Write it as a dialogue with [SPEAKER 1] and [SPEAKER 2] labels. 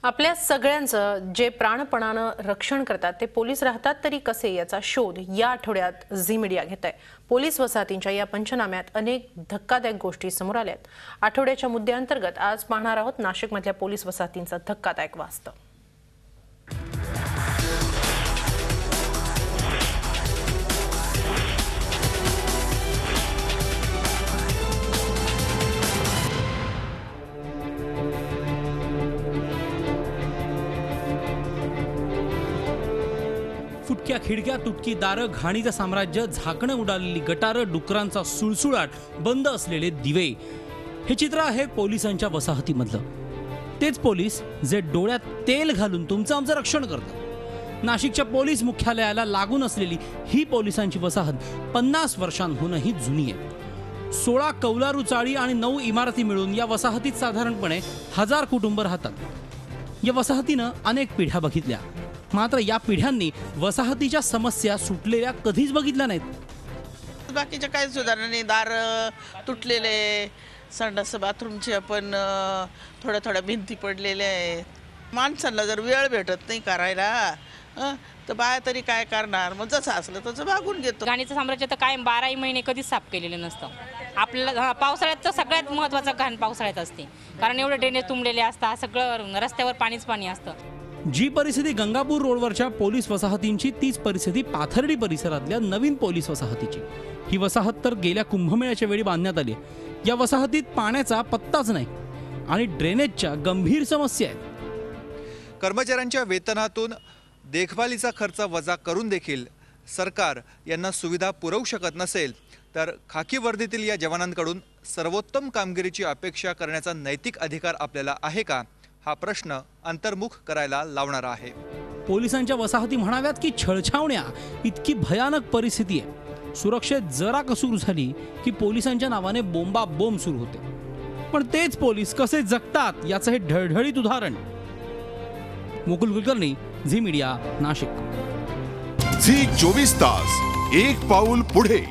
[SPEAKER 1] आपल्या सगळ्यांचं जे प्राणपणानं रक्षण करतात ते पोलीस राहतात तरी कसे याचा शोध या आठवड्यात झी मीडिया घेत आहे। पोलीस वसाहतींच्या या पंचनाम्यात अनेक धक्कादायक गोष्टी समोर आल्यात। आठवड्याच्या मुद्द्यांतर्गत आज पाहणार आहोत नाशिकमधल्या पोलीस वसाहतींचं धक्कादायक वास्तव।
[SPEAKER 2] फुटक्या खिडक्या, तुटकी दारं, घाणीचं साम्राज्य, झाकणं उडालेली गटारं, डुकरांचा सुळसुळाट, बंद असलेले दिवे, हे चित्र आहे पोलिसांच्या वसाहतीमधलं। तेच पोलीस जे डोळ्यात तेल घालून तुमचं आमचं रक्षण करतात। नाशिकच्या पोलीस मुख्यालयाला लागून असलेली ही पोलिसांची वसाहत 50 वर्षांहूनही जुनी आहे। 16 कौलारू चाळी आणि 9 इमारती मिळून या वसाहतीत साधारणपणे 1000 कुटुंब राहतात। या वसाहतीनं अनेक पिढ्या बघितल्या, मात्र या पिढ्यांनी वसाहतीच्या समस्या सुटलेल्या कधीच बघितल्या नाहीत।
[SPEAKER 3] बाकीच्या काही सुधारणा नाही, दार तुटलेले, संडास बाथरूमचे पण थोड्या भिंती पडलेल्या आहेत। माणसांना जर वेळ भेटत नाही करायला तर बाया तरी काय करणार, मग जसं असलं तसं भागून घेतो।
[SPEAKER 4] घाणीचं साम्राज्य तर कायम 12 महिने कधीच साफ केलेलं नसतं। आपल्याला पावसाळ्यात तर सगळ्यात महत्त्वाचं घाण पावसाळ्यात असते, कारण एवढे ड्रेनेज तुंबलेले असतात, सगळं रस्त्यावर पाणीच पाणी असतं।
[SPEAKER 2] जी परिस्थिती गंगापूर रोडवरच्या पोलीस वसाहतींची, तीच परिस्थिती पाथर्डी परिसरातल्या नवीन पोलीस वसाहतीची। ही वसाहत तर गेल्या कुंभमेळ्याच्या वेळी बांधण्यात आली। या वसाहतीत पाण्याचा पत्ताच नाही आणि ड्रेनेजच्या गंभीर समस्या आहेत।
[SPEAKER 5] कर्मचाऱ्यांच्या वेतनातून देखभालीचा खर्च वजा करून देखील सरकार यांना सुविधा पुरवू शकत नसेल तर खाकी वर्दीतील या जवानांकडून सर्वोत्तम कामगिरीची अपेक्षा करण्याचा नैतिक अधिकार आपल्याला आहे का, हा प्रश्न अंतर्मुख करायला लावणारा आहे।
[SPEAKER 2] पोलिसांच्या वसाहती म्हणाव्यात की छळछावण्या इतकी भयानक परिस्थिती आहे। सुरक्षेत जरा कसूर झाली की पोलिसांच्या नावाने बोंबाबोंब सुरू होते। पण तेच पोलीस कसे जगतात याचं हे ढळढळीत उदाहरण। Mukul Kulkarni, Zee Media, Nashik.
[SPEAKER 6] Zee 24 तास, एक पाऊल पुढे।